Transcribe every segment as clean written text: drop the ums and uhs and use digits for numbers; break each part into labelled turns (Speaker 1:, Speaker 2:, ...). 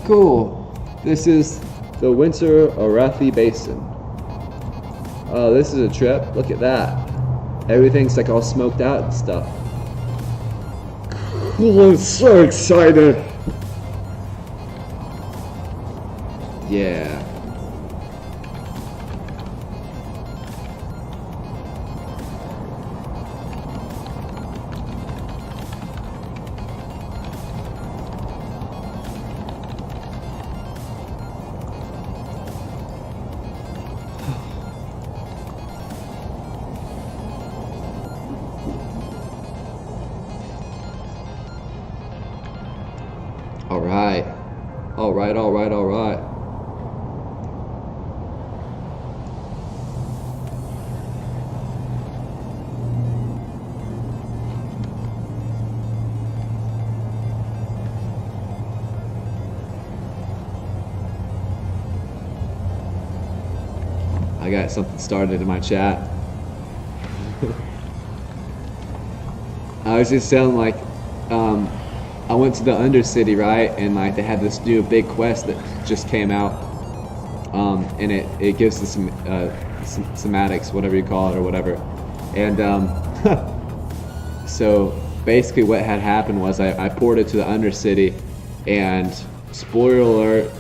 Speaker 1: Cool. This is the Winter Arathi Basin. Oh, this is a trip. Look at that. Everything's like all smoked out and stuff. Cool, I'm so excited. Yeah. Alright. Alright, alright, alright. I got something started in my chat. I was just saying, like, I went to the Undercity, right, and like they had this new big quest that just came out, and it gives us some somatics, whatever you call it or whatever, and so basically what had happened was I ported to the Undercity, and spoiler alert,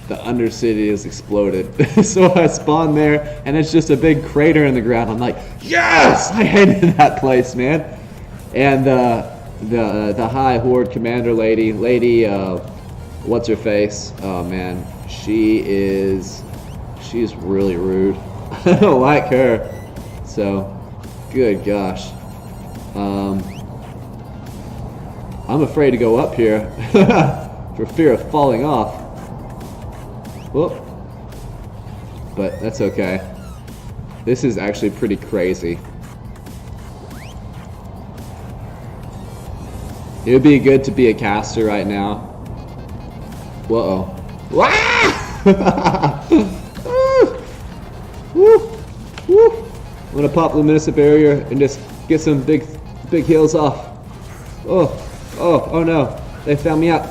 Speaker 1: the Undercity is exploded. So I spawned there, and it's just a big crater in the ground. I'm like, yes! I hated that place, man. And the High Horde Commander lady, what's her face? Oh man, she's really rude. I don't like her. So, good gosh. I'm afraid to go up here for fear of falling off. Whoop. But that's okay. This is actually pretty crazy. It would be good to be a caster right now. Whoa. Woo! Woo! I'm gonna pop Luminescent Barrier and just get some big heals off. Oh no. They found me out.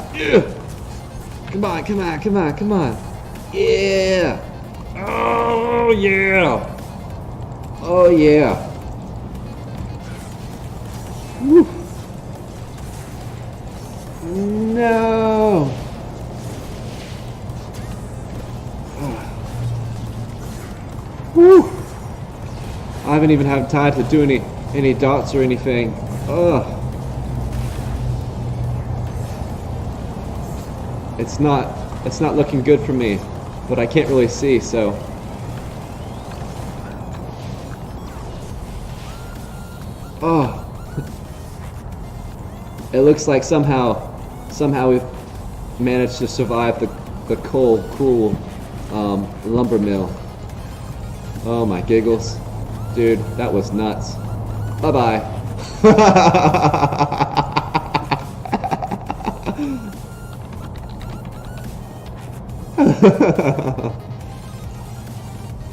Speaker 1: Come on, come on, come on, come on. Yeah! Oh yeah! Oh yeah! Woo! No! Woo! I haven't even had time to do any dots or anything. Ugh. It's not looking good for me, but I can't really see, so. Oh. It looks like somehow we've managed to survive the cruel lumber mill. Oh my giggles. Dude, that was nuts. Bye-bye.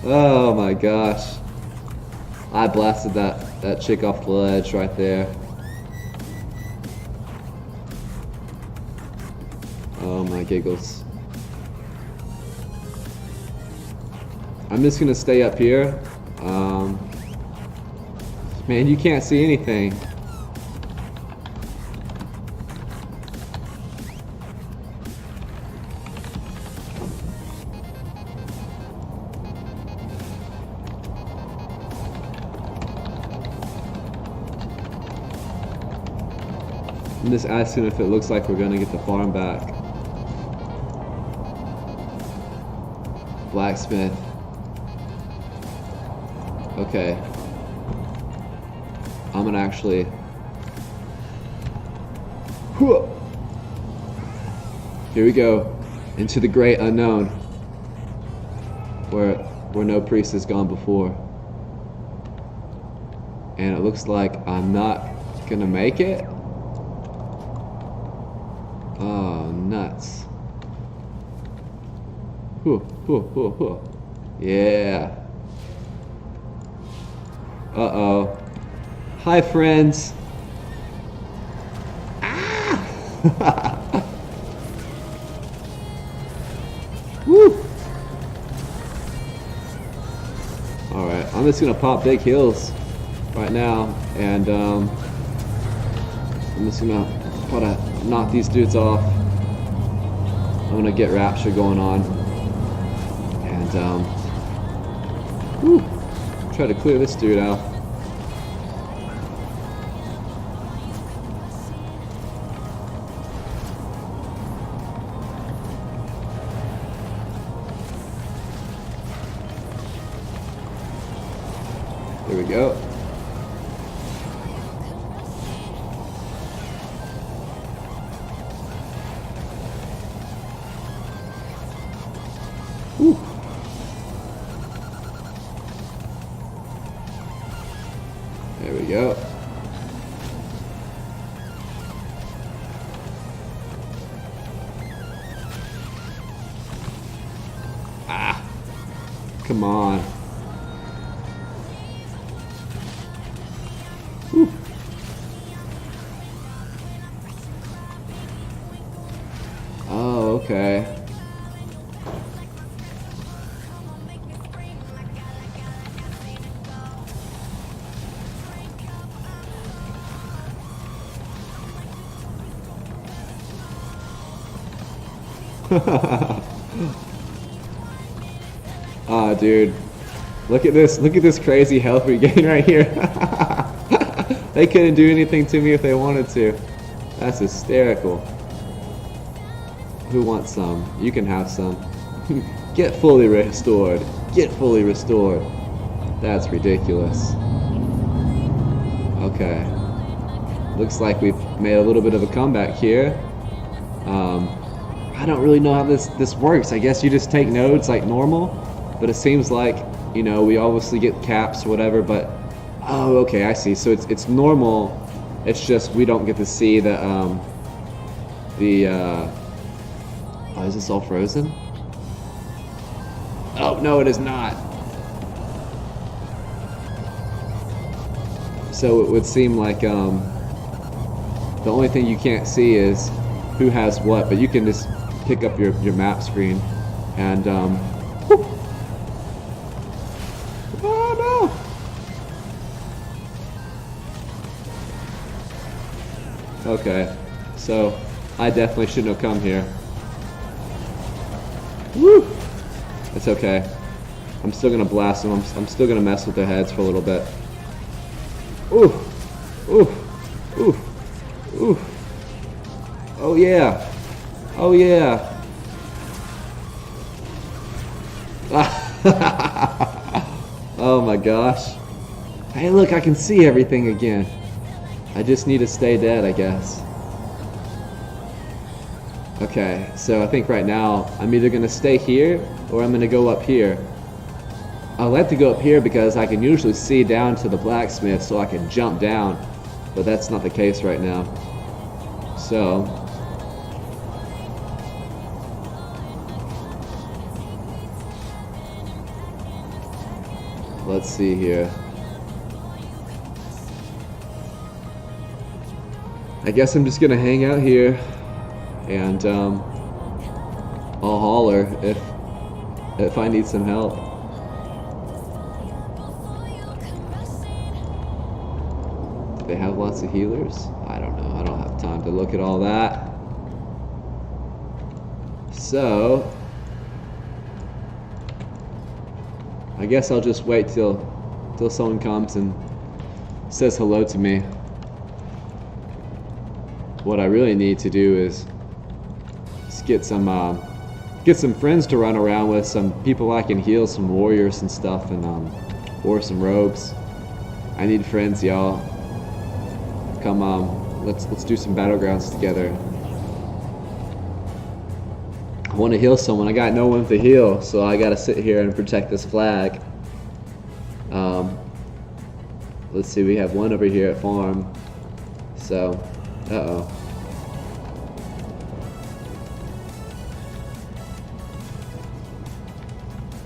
Speaker 1: Oh my gosh. I blasted that chick off the ledge right there. Oh my giggles. I'm just gonna stay up here. Man, you can't see anything. I'm just asking if it looks like we're gonna get the farm back. Blacksmith. Okay. I'm gonna actually... Here we go. Into the great unknown. Where no priest has gone before. And it looks like I'm not gonna make it. Oh, nuts. Yeah. Uh-oh. Hi, friends. Ah! Woo! Alright, I'm just gonna pop big heals right now, and I'm just gonna try to knock these dudes off. I'm gonna get Rapture going on, and woo, try to clear this dude out. There we go. Whew. There we go. Ah, come on. Whew. Oh, okay. Ah, dude. Look at this. Look at this crazy health we gain right here. They couldn't do anything to me if they wanted to. That's hysterical. Who wants some? You can have some. Get fully restored. Get fully restored. That's ridiculous. Okay. Looks like we've made a little bit of a comeback here. I don't really know how this works. I guess you just take nodes like normal, but it seems like, you know, we obviously get caps or whatever, but oh, okay, I see. So it's normal. It's just we don't get to see the oh, is this all frozen? Oh, no, it is not. So it would seem like the only thing you can't see is who has what, but you can just pick up your map screen and whoop. Oh no. Okay, so I definitely shouldn't have come here. Woo! It's okay. I'm still gonna blast them. I'm still gonna mess with their heads for a little bit. Ooh! Ooh! Ooh! Ooh! Oh yeah! Oh yeah! Oh my gosh. Hey look, I can see everything again. I just need to stay dead, I guess. Okay, so I think right now I'm either gonna stay here or I'm gonna go up here. I like to go up here because I can usually see down to the blacksmith so I can jump down, but that's not the case right now. So let's see here. I guess I'm just gonna hang out here and I'll holler if I need some help. Do they have lots of healers? I don't know. I don't have time to look at all that. So I guess I'll just wait till someone comes and says hello to me. What I really need to do is get some friends to run around with, some people I can heal, some warriors and stuff, and or some rogues. I need friends, y'all. Come let's do some battlegrounds together. I want to heal someone. I got no one to heal, so I gotta sit here and protect this flag. Let's see, we have one over here at farm. So, uh-oh.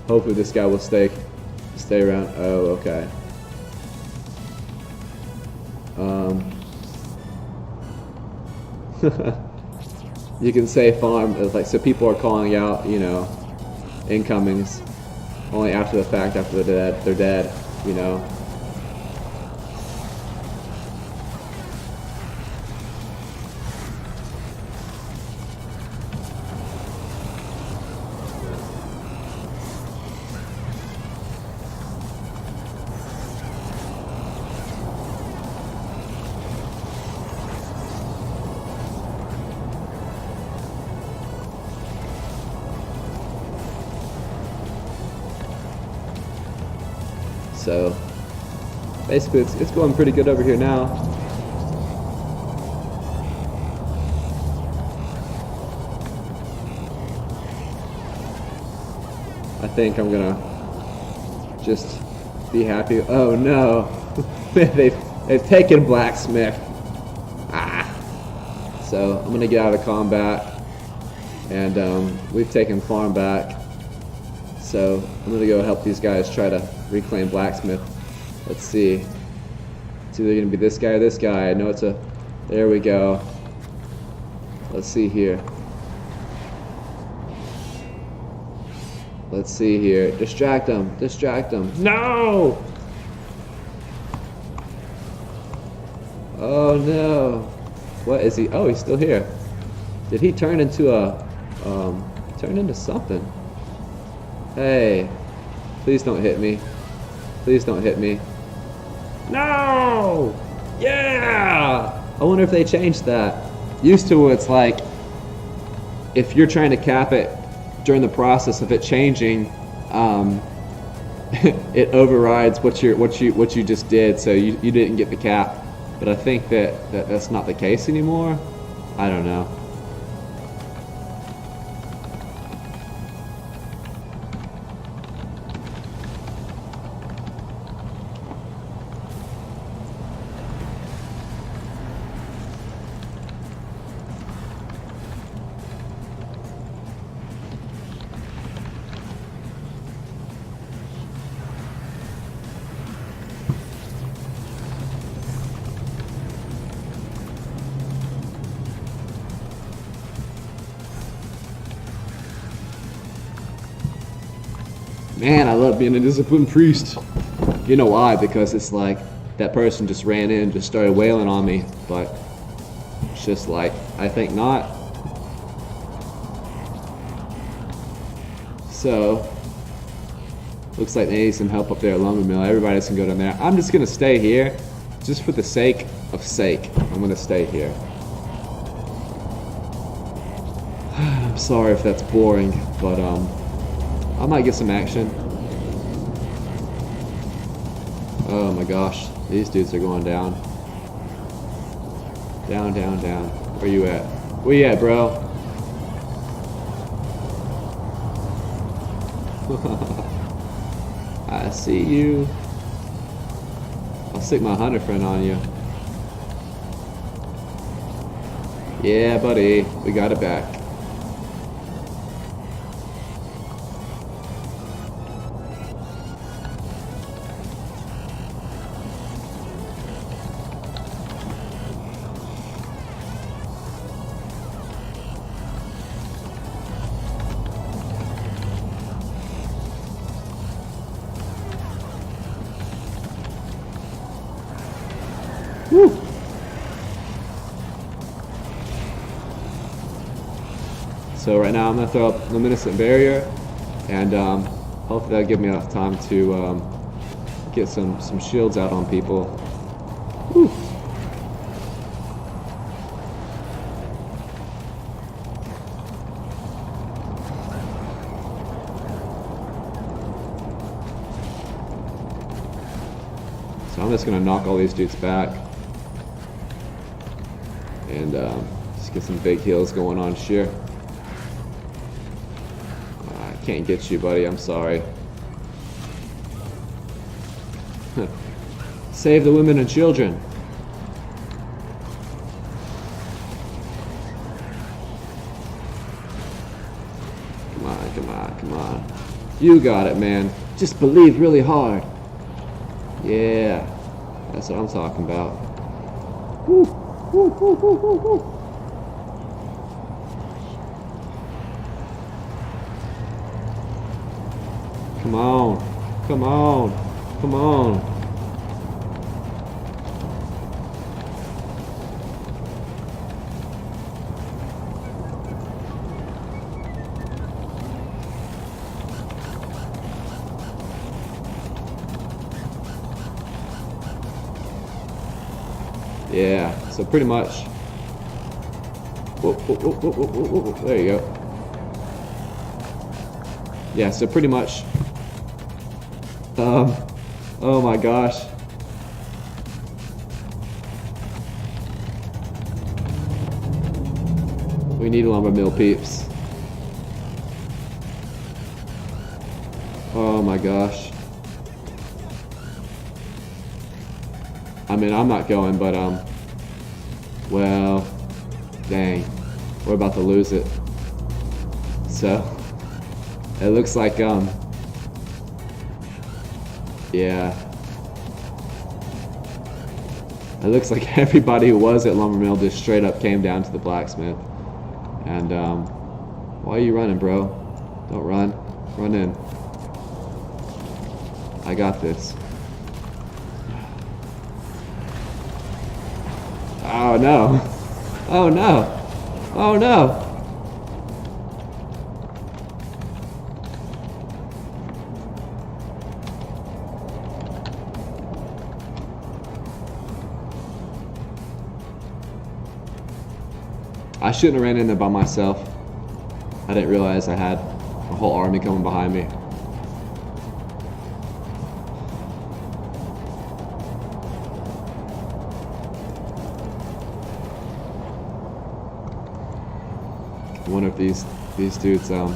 Speaker 1: Hopefully this guy will stay around. Oh, okay. You can say farm, like, so people are calling out, you know, incomings. Only after the fact, after they're dead, you know. So basically it's going pretty good over here now. I think I'm gonna just be happy. Oh no, they've taken Blacksmith. So I'm gonna get out of combat, and we've taken farm back. So I'm gonna go help these guys try to reclaim Blacksmith. Let's see. It's either gonna be this guy or this guy. I know it's a. There we go. Let's see here. Let's see here. Distract them. Distract them. No! Oh no. What is he? Oh, he's still here. Did he turn into a turn into something? Hey, please don't hit me. Please don't hit me. No! Yeah! I wonder if they changed that. Used to, it's like if you're trying to cap it during the process of it changing, it overrides what you just did, so you didn't get the cap. But I think that's not the case anymore. I don't know. Man, I love being a disciplined priest. You know why? Because it's like that person just ran in and just started wailing on me, but it's just like, I think not. So, looks like they need some help up there at Lumber Mill. Everybody can go down there. I'm just gonna stay here, just for the sake of sake. I'm gonna stay here. I'm sorry if that's boring, but I might get some action. Oh my gosh, these dudes are going down. Down, down, down. Where you at? Where you at, bro? I see you. I'll stick my hunter friend on you. Yeah, buddy, we got it back. Woo. So right now I'm gonna throw up Luminescent Barrier, and hopefully that'll give me enough time to get some shields out on people. Woo. So I'm just gonna knock all these dudes back. And just get some big heals going on here. I can't get you, buddy. I'm sorry. Save the women and children. Come on, come on, come on. You got it, man. Just believe really hard. Yeah, that's what I'm talking about. Woo. Woo, woo, woo, woo, woo. Come on. Come on. Come on. Yeah, so pretty much. Whoa, whoa, whoa, whoa, whoa, whoa, whoa. There you go. Yeah, so pretty much. Oh my gosh. We need lumber mill peeps. Oh my gosh. I mean, I'm not going, but, well, dang, we're about to lose it. So, it looks like, yeah. It looks like everybody who was at Lumber Mill just straight up came down to the blacksmith. And, why are you running, bro? Don't run. Run in. I got this. Oh no. Oh no. Oh no. I shouldn't have ran in there by myself. I didn't realize I had a whole army coming behind me. I wonder if these dudes, wonder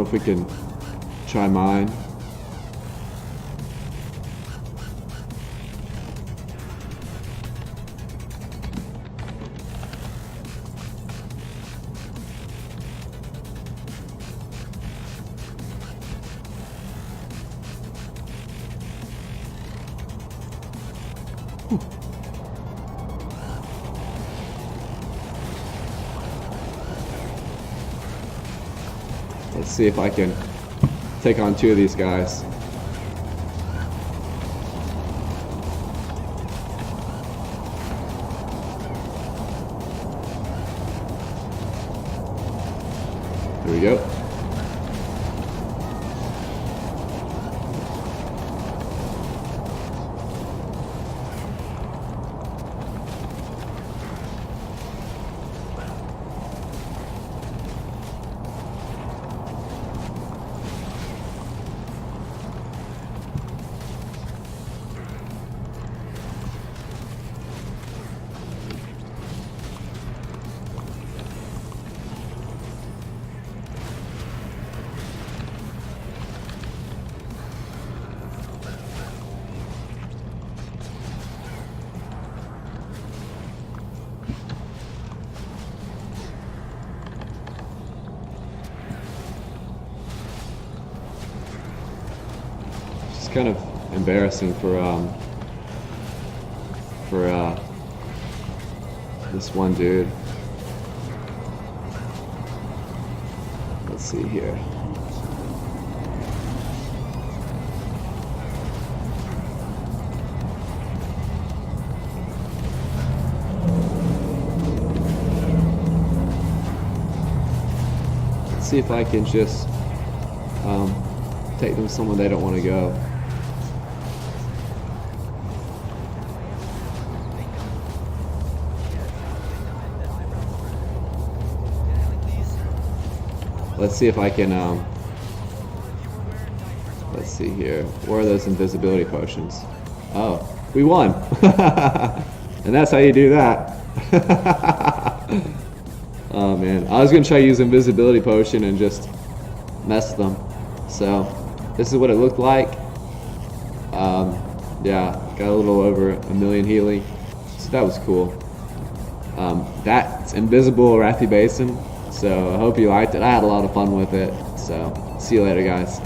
Speaker 1: if we can try mine. Let's see if I can take on two of these guys. There we go. Kind of embarrassing for this one dude. Let's see here. Let's see if I can just take them somewhere they don't want to go. Let's see if I can, let's see here. Where are those invisibility potions? Oh, we won. And that's how you do that. Oh man, I was gonna try to use invisibility potion and just mess them. So, this is what it looked like. Yeah, got a little over 1,000,000 healing. So that was cool. That's Invisible Arathi Basin. So I hope you liked it. I had a lot of fun with it. So see you later, guys.